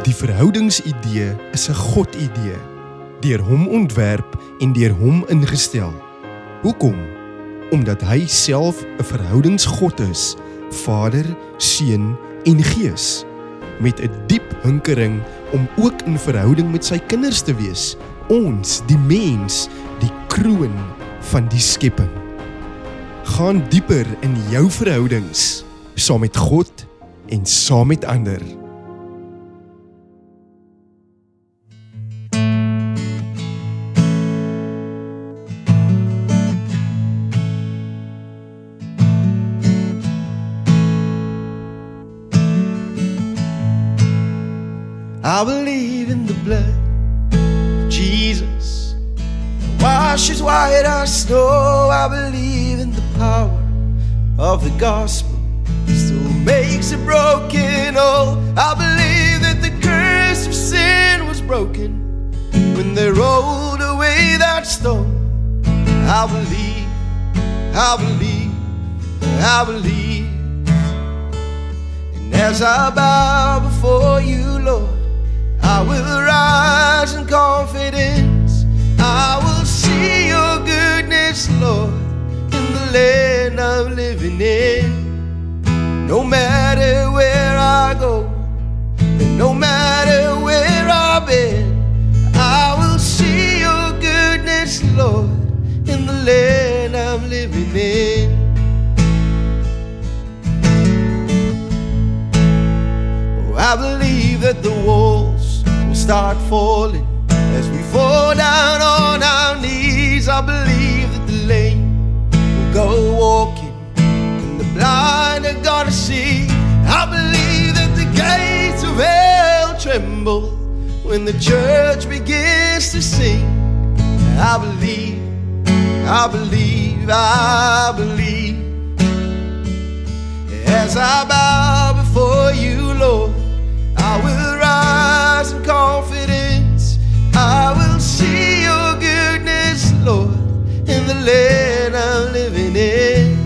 Die verhoudingsidee is 'n God-idee, deur hom ontwerp en deur hom ingestel. Hoekom? Omdat hy self 'n verhoudingsgod is, Vader, Seun en Gees, met 'n diep hinkering om ook in verhouding met sy kinders te wees, ons, die mens, die kroon van die skepping. Gaan dieper in jou verhoudings, saam met God en saam met ander. I believe in the blood of Jesus that washes white as snow. I believe in the power of the gospel, still makes it broken whole. I believe that the curse of sin was broken when they rolled away that stone. I believe, I believe, I believe. And as I bow before you, Lord, I will rise in confidence. I will see your goodness, Lord, in the land I'm living in. No matter where I go, and no matter where I've been, I will see your goodness, Lord, in the land I'm living in. Oh, I believe that the walls will start falling as we fall down on our knees. I believe that the lame will go walking and the blind are gonna see. I believe that the gates of hell tremble when the church begins to sing. I believe, I believe, I believe. As I bow before you, Lord, I will rise in confidence. I will see your goodness, Lord, in the land I'm living in.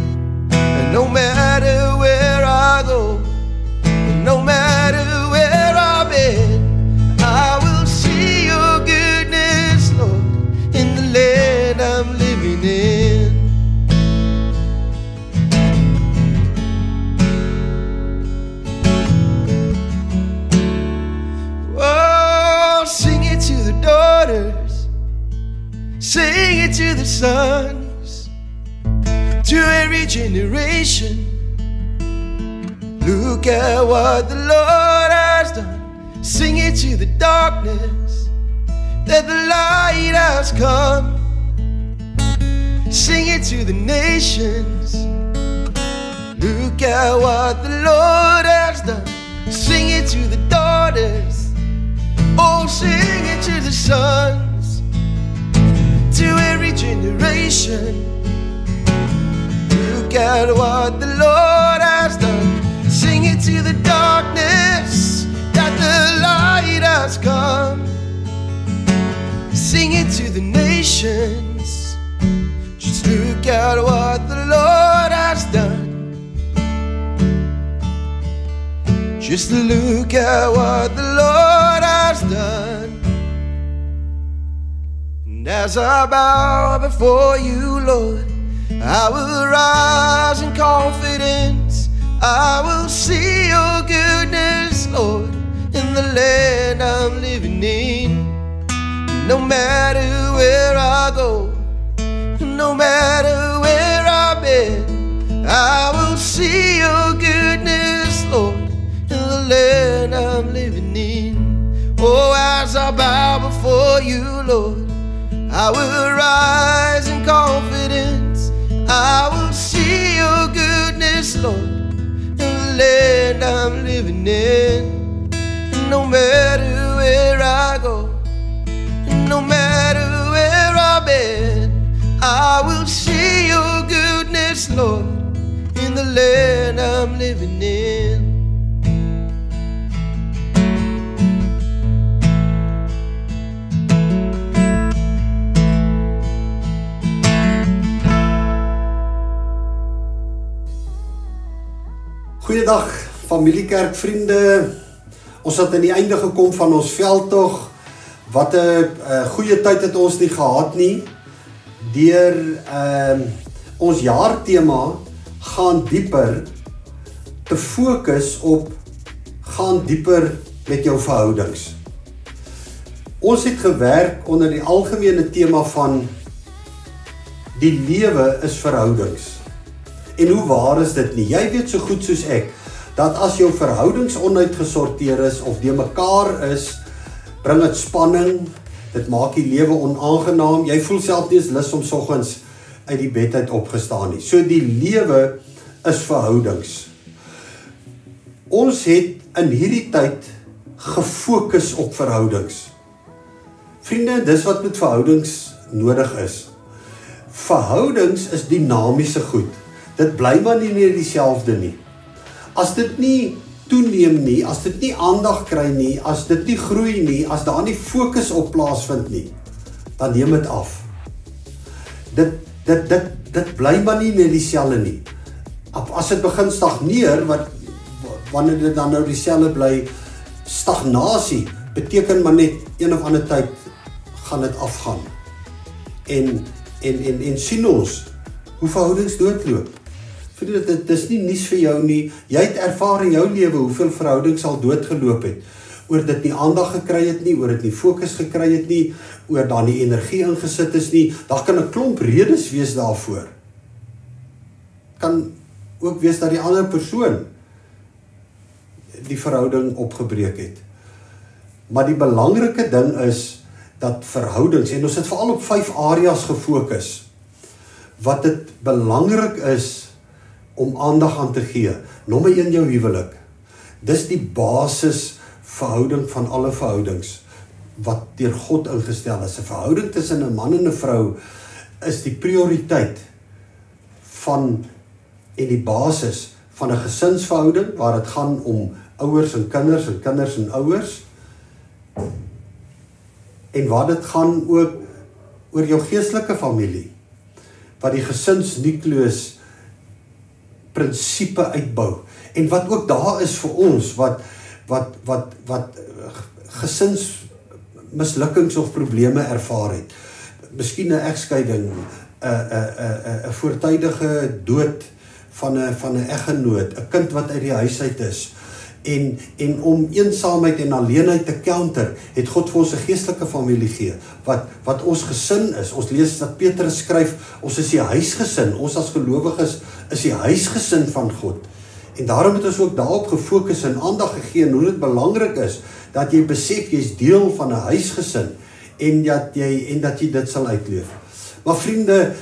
And no matter where I go, and no matter where I've been, I will see your goodness, Lord, in the land I'm living in. Daughters, sing it to the sons, to every generation. Look at what the Lord has done. Sing it to the darkness, that the light has come. Sing it to the nations. Look at what the Lord has done. Sing it to the daughters. Oh, sing it to the sons, to every generation. Look at what the Lord has done. Sing it to the darkness, that the light has come. Sing it to the nations. Just look at what the Lord has done. Just look at what the Lord has done. And as I bow before you, Lord, I will rise in confidence. I will see your goodness, Lord, in the land I'm living in. No matter where I go, no matter where I've been, I will see your goodness, Lord, in the land I'm living in. Oh, as I bow before you, Lord, I will rise in confidence. I will see your goodness, Lord, in the land I'm living in. No matter where I go, no matter where I've been, I will see your goodness, Lord, in the land I'm living in. Goeiedag familiekerk vriende. Ons het aan die einde gekom van ons veldtog. Wat 'n goeie tyd het ons nie gehad nie. Deur ons jaartema gaan dieper te fokus op gaan dieper met jou verhoudings. Ons het gewerk onder die algemene tema van die lewe is verhoudings. En hoe waar is dit nie? Jy weet so goed soos ek, dat as jou verhoudings onuitgesorteer is of die mekaar is, bring dit spanning, dit maak die lewe onaangenaam, jy voel self nie eens lus om soggens uit die bed uit opgestaan nie. So die lewe is verhoudings. Ons het in hierdie tyd gefokus op verhoudings. Vriende, dis wat met verhoudings nodig is. Verhoudings is dinamiese goed. Dit bly maar nie meer dieselfde nie. As dit nie toeneem nie, as dit nie aandag kry nie, as dit nie groei nie, as daar nie fokus op plaasvind nie, dan neem dit af. Dit bly maar nie meer dieselfde nie. As dit begin stagneer, wanneer dit dan nou dieselfde bly, stagnasie beteken maar net een of ander tyd gaan dit afgaan. En sien ons hoe verhoudings doodloop. Vriende, dit is nie nuus vir jou nie. Jy het ervaar in jou lewe hoeveel verhoudings al doodgeloop het. Oor dit nie aandag gekry het nie, oor dit nie fokus gekry het nie, oor daar nie energie ingesit is nie. Daar kan 'n klomp redes wees daarvoor. Kan ook wees dat die ander persoon die verhouding opgebreek het. Maar die belangrike ding is dat verhoudings, en ons het veral op 5 areas gefokus, wat dit belangrik is om aandag aan te gee. Nommer 1, jou huwelik. Dis die basis verhouding van alle verhoudings, wat deur God ingestel is. 'n Verhouding tussen 'n man en 'n vrou is die prioriteit van en die basis van 'n gesinsverhouding, waar dit gaan om ouers en kinders en ouers, en waar dit gaan ook oor jou geestelike familie, wat die gesinsnukleus prinsipe uitbou, en wat ook daar is vir ons, wat gesinsmislukkings of probleme ervaar het. Miskien 'n egskeiding, 'n voortydige dood van 'n eggenoot, 'n kind wat uit die huis uit is, en om eensaamheid en alleenheid te counter, het God vir ons 'n geestelike familie gee, wat ons gesin is. Ons lees dat Petrus skryf, ons is die huisgesin, ons as gelowiges is die huisgesin van God. En daarom het ons ook daarop gefokus en aandag gegee, en hoe dit belangrik is, dat jy besef, jy is deel van 'n huisgesin, en dat jy dit sal uitleef. Maar vriende,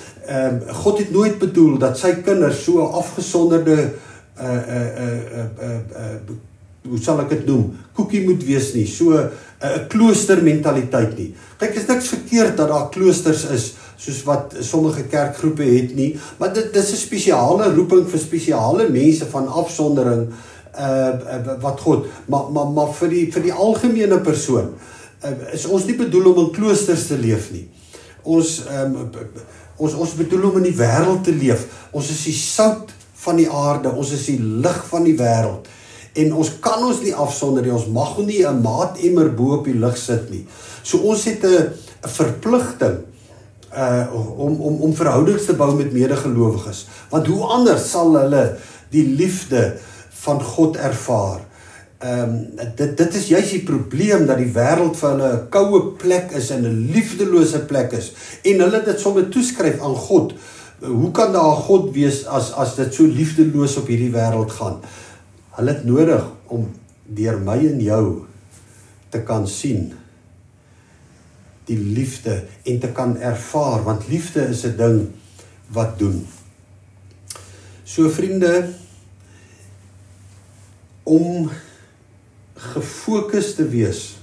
God het nooit bedoel dat sy kinders so afgesonderde, hoe sal ek dit noem, koekie moet wees nie, so 'n kloostermentaliteit nie. Kyk, is niks verkeerd dat daar kloosters is, soos wat sommige kerkgroepe het nie, maar dit is 'n spesiale roeping vir spesiale mense van afsondering, wat God, maar vir die algemene persoon, is ons nie bedoel om in kloosters te leef nie. Ons bedoel om in die wêreld te leef. Ons is die sout van die aarde, ons is die lig van die wêreld. En ons kan ons nie afsonder nie, ons mag nie 'n maatemmer bo op die lig sit nie. So ons het 'n verpligting om verhoudings te bou met medegelowiges. Want hoe anders sal hulle die liefde van God ervaar? Dit is juist die probleem, dat die wêreld vir hulle 'n koue plek is en 'n liefdelose plek is. En hulle dit sommer toeskryf aan God. Hoe kan daar 'n God wees as dit so liefdeloos op hierdie wêreld gaan? Hulle het nodig om deur my en jou te kan sien die liefde en te kan ervaar, want liefde is 'n ding wat doen. So vriende, om gefokus te wees,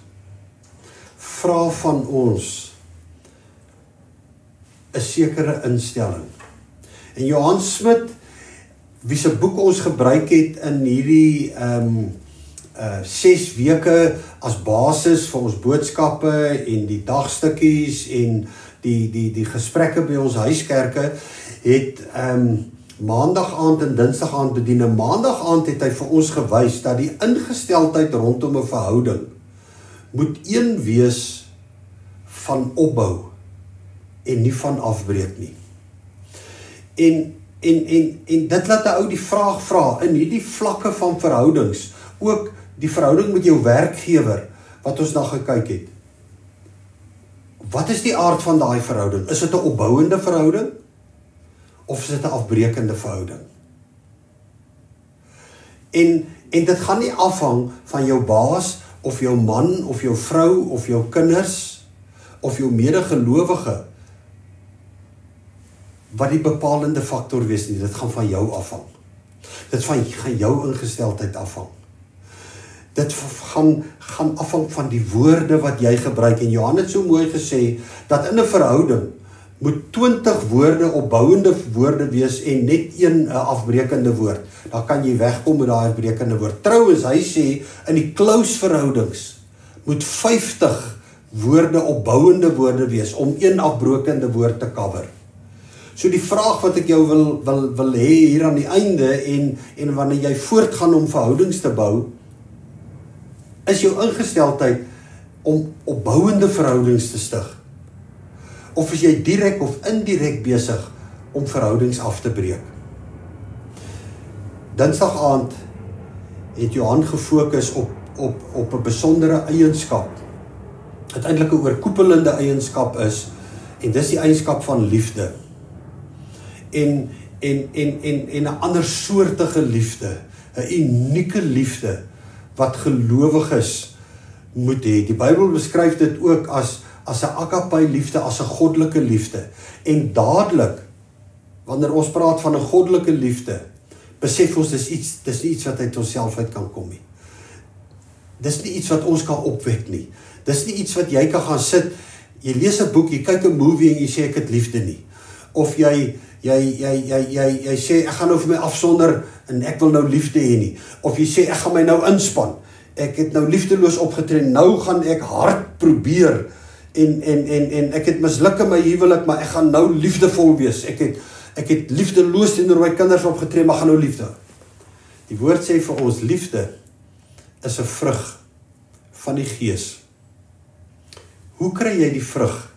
vra van ons 'n sekere instelling. En Johan Smit, wie se boek ons gebruik het in hierdie 6 weke as basis vir ons boodskappe en die dagstukkies en die gesprekke by ons huiskerke, het Maandag aand en dinsdag aand bedien. En maandag aand het hy vir ons gewys dat die ingesteldheid rondom 'n verhouding moet een wees van opbou en nie van afbreek nie. En dit laat 'n ou die vraag vra in hierdie vlakke van verhoudings, ook die verhouding met jou werkgewer wat ons na gekyk het. Wat is die aard van daai verhouding? Is dit 'n opbouende verhouding of is dit 'n afbrekende verhouding? En dit gaan nie afhang van jou baas of jou man of jou vrou of jou kinders of jou medegelowige wat die bepalende faktor wees nie. Dit gaan van jou afhang. Dit gaan jou ingesteldheid afhang. Dit gaan afhang van die woorde wat jy gebruik. En Johan het so mooi gesê, dat in 'n verhouding moet 20 woorde opbouende woorde wees en net een afbrekende woord. Dan kan jy wegkom met daai afbrekende woord. Trouwens, hy sê, in die close verhoudings moet 50 woorde opbouende woorde wees om een afbrekende woord te cover. So die vraag wat ek jou wil hê hier aan die einde en wanneer jy voortgaan om verhoudings te bou, is jou ingesteldheid om opbouende verhoudings te stig? Of is jy direk of indirek besig om verhoudings af te breek? Dinsdag aand het Johan gefokus op 'n besondere eienskap, wat eintlik 'n oorkoepelende eienskap is, en dis die eienskap van liefde. En 'n ander soortige liefde, 'n unieke liefde wat gelowiges moet hê. Die Bybel beskryf dit ook as 'n agape liefde, as 'n goddelike liefde. En dadelik, wanneer ons praat van 'n goddelike liefde, besef ons dis nie iets wat uit onsself uit kan kom nie. Dis nie iets wat ons kan opwek nie. Dis nie iets wat jy kan gaan sit, jy lees 'n boek, jy kyk 'n movie en jy sê ek het liefde nie. Of jy sê ek gaan nou vir my afsonder en ek wil nou liefde hê nie. Of jy sê ek gaan my nou inspann. Ek het nou liefdeloos opgetree, nou gaan ek hard probeer en ek het misluk in my huwelik, maar ek gaan nou liefdevol wees. Ek het liefdeloos teenoor my kinders opgetree, maar gaan nou liefde. Die woord sê vir ons, liefde is 'n vrug van die Gees. Hoe kry jy die vrug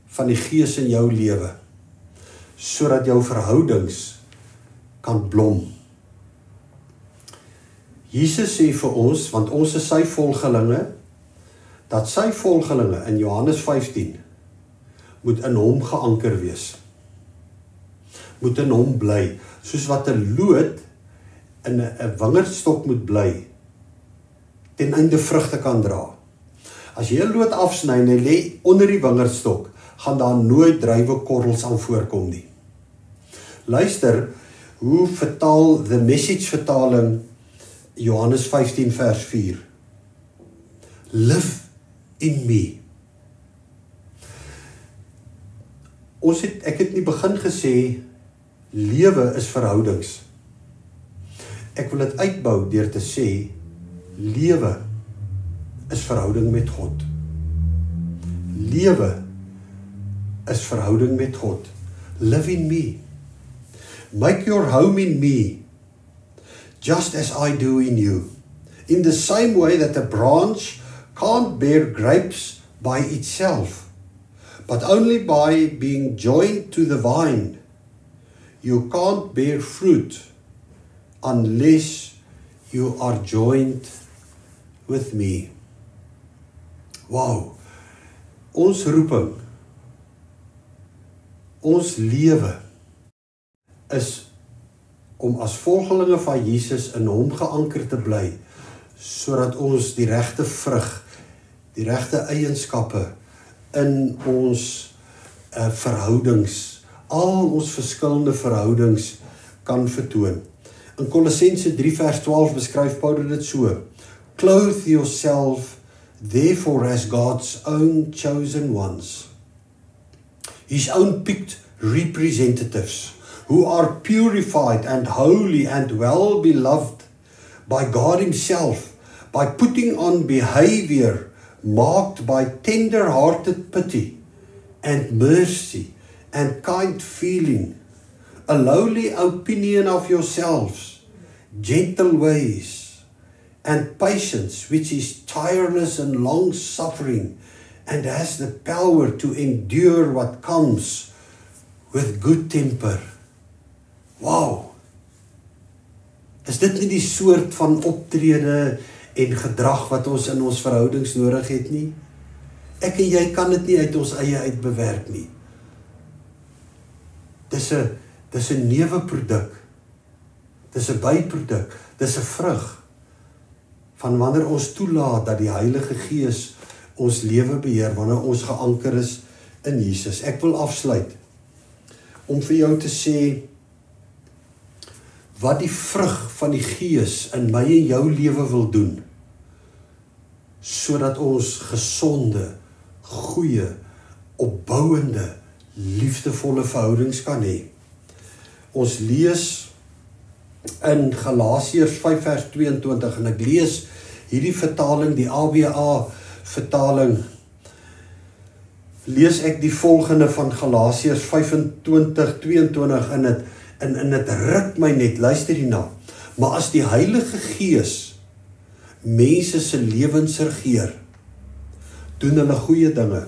van die Gees in jou lewe, sodat jou verhoudings kan blom? Jesus sê vir ons, want ons is sy volgelinge, dat sy volgelinge in Johannes 15 moet in hom geanker wees. Moet in hom bly, soos wat 'n loot in 'n wingerdstok moet bly, ten einde vrugte kan dra. As jy 'n loot afsny en hy lê onder die wingerdstok, gaan daar nooit druiwekorrels aan voorkom nie. Luister, hoe vertaal The Message vertaling Johannes 15 vers 4. Live in me. Ek het nie begin gesê, lewe is verhoudings. Ek wil dit uitbou deur te sê, lewe is verhouding met God. Lewe is verhouding met God. Live in me. Make your home in me, just as I do in you. In the same way that a branch can't bear grapes by itself, but only by being joined to the vine. You can't bear fruit unless you are joined with me. Wow, ons roeping, ons lewe is om as volgelinge van Jesus in hom geanker te bly, sodat ons die regte vrug, die regte eienskappe in ons verhoudings, al ons verskillende verhoudings kan vertoon. In Kolossense 3 vers 12 beskryf Paulus dit so: Clothe yourself therefore as God's own chosen ones, his own picked representatives, who are purified and holy and well beloved by God himself, by putting on behavior marked by tender-hearted pity and mercy and kind feeling, a lowly opinion of yourselves, gentle ways, and patience, which is tireless and long-suffering, and has the power to endure what comes with good temper. Wow! Is dit nie die soort van optrede en gedrag wat ons in ons verhoudings nodig het nie? Ek en jy kan dit nie uit ons eie uitbewerk nie. Dis 'n neeweproduk. Dis 'n byproduk. Dis 'n vrug van wanneer ons toelaat dat die Heilige Gees ons lewe beheer, wanneer ons geanker is in Jesus. Ek wil afsluit om vir jou te sê wat die vrug van die Gees in my en jou lewe wil doen, sodat ons gesonde, goeie, opbouende, liefdevolle verhoudings kan hê. Ons lees in Galasiërs 5 vers 22 en ek lees hierdie vertaling, die ABA vertaling, lees ek die volgende van Galasiërs 25:22 in dit ruk my net, luister hierna. Maar as die Heilige Gees mense se lewens regeer, doen hulle goeie dinge.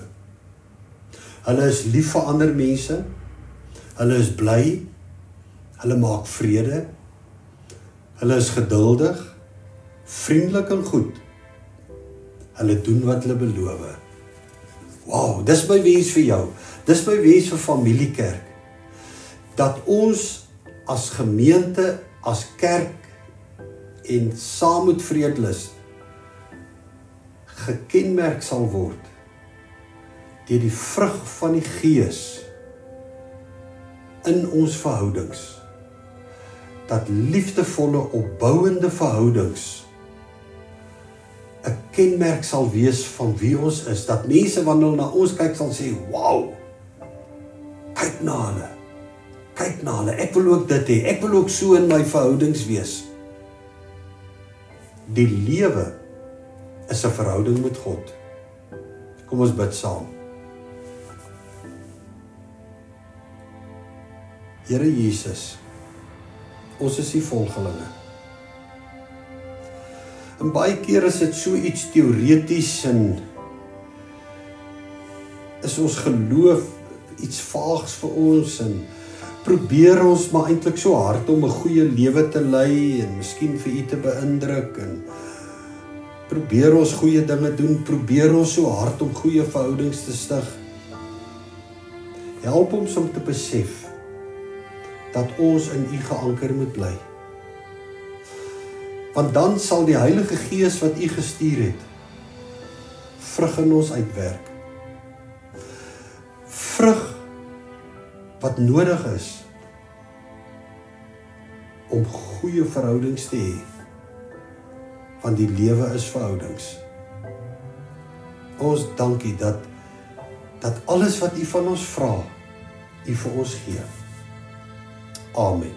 Hulle is lief vir ander mense, hulle is bly, hulle maak vrede, hulle is geduldig, vriendelik en goed. Hulle doen wat hulle beloof. Wow, dis my wens vir jou. Dis my wens vir Familiekerk. Dat ons as gemeente, as kerk en saam met Vredelus gekenmerk sal word deur die vrug van die Gees in ons verhoudings. Dat liefdevolle, opbouende verhoudings 'n kenmerk sal wees van wie ons is. Dat mense wanneer hulle na ons kyk sal sê, wow, kyk na hulle. Kyk na hulle, ek wil ook dit hê, ek wil ook so in my verhoudings wees. Die lewe is 'n verhouding met God. Kom ons bid saam. Here Jesus, ons is die volgelinge. En baie keer is dit so iets teoreties en is ons geloof iets vaags vir ons en probeer ons maar eintlik so hard om 'n goeie lewe te lei en miskien vir u te beïndruk en probeer ons goeie dinge doen, probeer ons so hard om goeie verhoudings te stig. Help ons om te besef dat ons in u geanker moet bly. Want dan sal die Heilige Gees wat u gestuur het, vrug in ons uitwerk. Vrug wat nodig is om goeie verhoudings te hê. Want die lewe is verhoudings. Ons dankie dat alles wat u van ons vra, u vir ons gee. Amen.